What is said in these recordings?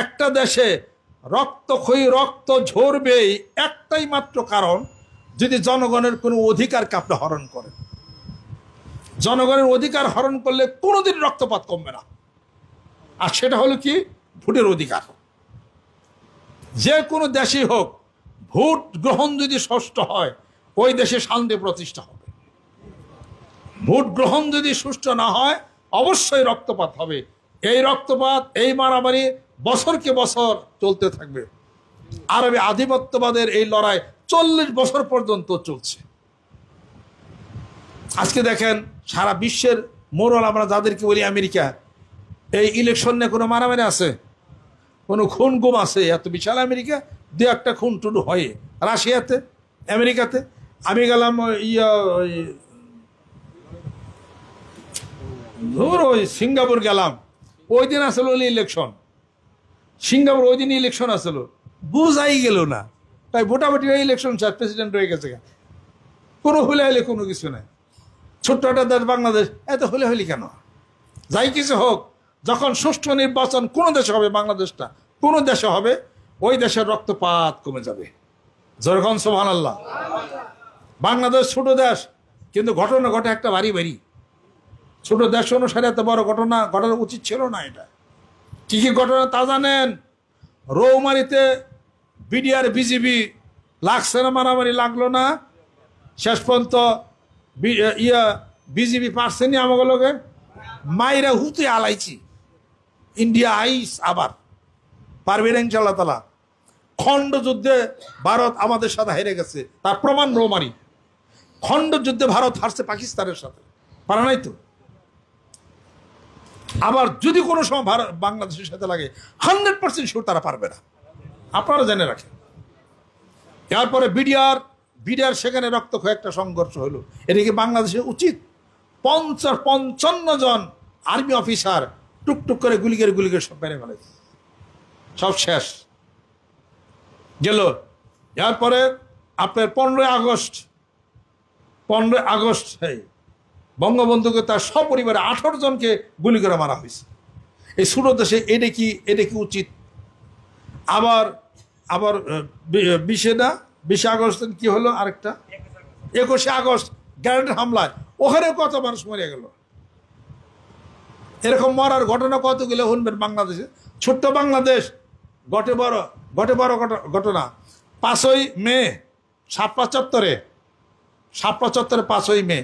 একটা দেশে রক্তক্ষয়ী রক্ত ঝরবেই একটাই মাত্র কারণ, যদি জনগণের কোনো অধিকারকে আপনি হরণ করেন। জনগণের অধিকার হরণ করলে কোনোদিন রক্তপাত কমবে না। আর সেটা হলো কি? ভোটের অধিকার। যে কোনো দেশেই হোক, ভোট গ্রহণ যদি সুষ্ঠু হয়, ওই দেশে শান্তি প্রতিষ্ঠা হবে। ভোট গ্রহণ যদি সুষ্ঠু না হয়, অবশ্যই রক্তপাত হবে। এই রক্তপাত, এই মারামারি বছরকে বছর চলতে থাকবে। আরবে আধিপত্যবাদের এই লড়াই 40 বছর পর্যন্ত চলছে। আজকে দেখেন সারা বিশ্বের মোড়ল আমরা যাদেরকে বলি আমেরিকা, এই ইলেকশন নিয়ে কোনো মারামারি আছে? কোনো খুন গুম আছে? এত বিশাল আমেরিকা, দু একটা খুন টুন হয়। রাশিয়াতে, আমেরিকাতে। আমি গেলাম ওই সিঙ্গাপুর গেলাম, ওই দিন আসলো ইলেকশন। সিঙ্গাপুর ওই দিন ইলেকশন আসলো, বুঝাই গেল না। তাই ভোটাভুটি ইলেকশন, স্যার প্রেসিডেন্ট হয়ে গেছে। কোনো হলে হলে কোনো কিছু নাই। ছোট্ট একটা দেশ বাংলাদেশ, এত হলে হলি কেন? যাই কিছু হোক, যখন সুষ্ঠু নির্বাচন কোনো দেশে হবে, বাংলাদেশটা কোনো দেশে হবে, ওই দেশের রক্তপাত কমে যাবে। যখন সুবহানাল্লাহ। বাংলাদেশ ছোট দেশ, কিন্তু ঘটনা ঘটে একটা বাড়ি বাড়ি। ছোট দেশ অনুসারে এত বড় ঘটনা ঘটানো উচিত ছিল না। এটা কি কি ঘটনা তা জানেন? রৌমারিতে বিডিআর বিজিবি লাগছে না, মারামারি লাগলো না? শেষ পর্যন্ত বিজিবি পারছেনি আমাগুলোকে মাইরা হুতে আলাইছি। ইন্ডিয়া আইস আবার পারবে না ইনশাআল্লাহ তাআলা। খণ্ড যুদ্ধে ভারত আমাদের সাথে হেরে গেছে, তার প্রমাণ রৌমারি। খণ্ড যুদ্ধে ভারত হারছে পাকিস্তানের সাথে, পারে নাই তো। আবার যদি কোনো সময় ভারত বাংলাদেশের সাথে লাগে, 100% শিওর তারা পারবে না। আপনারা জেনে রাখেন। তারপরে বিডিআর সেখানে রক্তক্ষয়ী একটা সংঘর্ষ হলো। এটা কি বাংলাদেশে উচিত? 55 জন আর্মি অফিসার টুকটুক করে গুলিকে সব মেরে ফেলেছে, সব শেষ গেল। এরপরে আপনার 15 আগস্ট বঙ্গবন্ধুকে তার সপরিবারে 18 জনকে গুলি করে মারা হয়েছে। এই ছোট দেশে এটা কি উচিত? আবার 20 আগস্ট কি হলো? আরেকটা 21 আগস্ট গ্রেনেড হামলায় ওখানে কত মানুষ মরে গেল। এরকম মরার ঘটনা কতগুলো শুনবেন বাংলাদেশে। ছোট্ট বাংলাদেশ, ঘটে বড় ঘটনা। 5ই মে শাপলা চত্বরে 5ই মে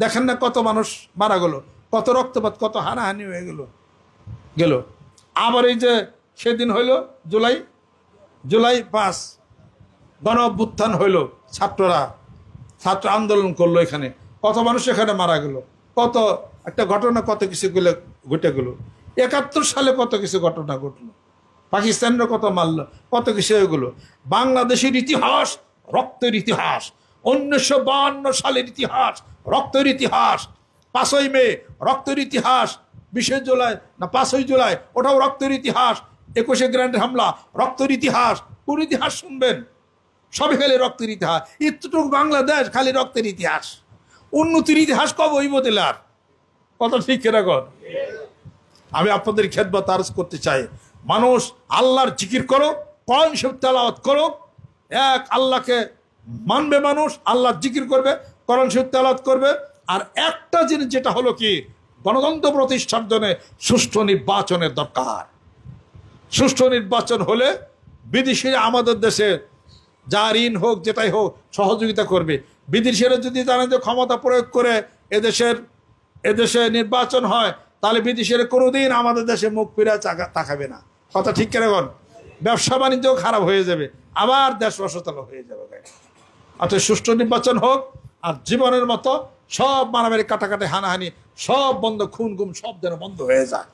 দেখেন না কত মানুষ মারা গেল, কত রক্তপাত, কত হানাহানি হয়ে গেল। আবার এই যে সেদিন হইল জুলাই 5 গণ অভ্যুত্থান হইল, ছাত্র আন্দোলন করলো, এখানে কত মানুষ এখানে মারা গেল। কত একটা ঘটনা, কত কিছু ঘটে গেল। 71 সালে কত কিছু ঘটনা ঘটলো, পাকিস্তানের কত মারল, কত কিছু হয়ে গেল। বাংলাদেশের ইতিহাস রক্তের ইতিহাস। 1952 সালের ইতিহাস রক্তের ইতিহাস। 5ই মে রক্তের ইতিহাস। 20 জুলাই না 5ই জুলাই ওটাও রক্তের ইতিহাস। 21 গ্রেনেড হামলা রক্তের ইতিহাস। কোন ইতিহাস শুনবেন? সবই খালি রক্তের ইতিহাস। এতটুকু বাংলাদেশ খালি রক্তের ইতিহাস। উন্নতির ইতিহাস কবে হইব দিলে? আর কথা ঠিক রাখুন। আমি আপনাদের খেদমত আরজ করতে চাই, মানুষ আল্লাহর জিকির করো, কোরআন শরীফ তেলাওয়াত করো। এক আল্লাহকে মানবে মানুষ, আল্লাহর জিকির করবে, কোরআন শরীফ তেলাওয়াত করবে। আর একটা জিনিস যেটা হলো কি, গণতন্ত্র প্রতিষ্ঠার জন্য সুষ্ঠু নির্বাচনের দরকার। সুষ্ঠু নির্বাচন হলে বিদেশিরা আমাদের দেশে যা ঋণ হোক যেটাই হোক সহযোগিতা করবে। বিদেশিরা যদি জানে যে ক্ষমতা প্রয়োগ করে এদেশে নির্বাচন হয়, তাহলে বিদেশিরা কোনোদিন আমাদের দেশে মুখ ফিরে তাকাবে না। কথা ঠিক কেন? ব্যবসা বাণিজ্য খারাপ হয়ে যাবে, আবার দেশ অসচল হয়ে যাবে। অর্থাৎ সুষ্ঠু নির্বাচন হোক, আর জীবনের মতো সব মারামারি, কাটাকাটি, হানাহানি সব বন্ধ, খুন গুম সব যেন বন্ধ হয়ে যায়।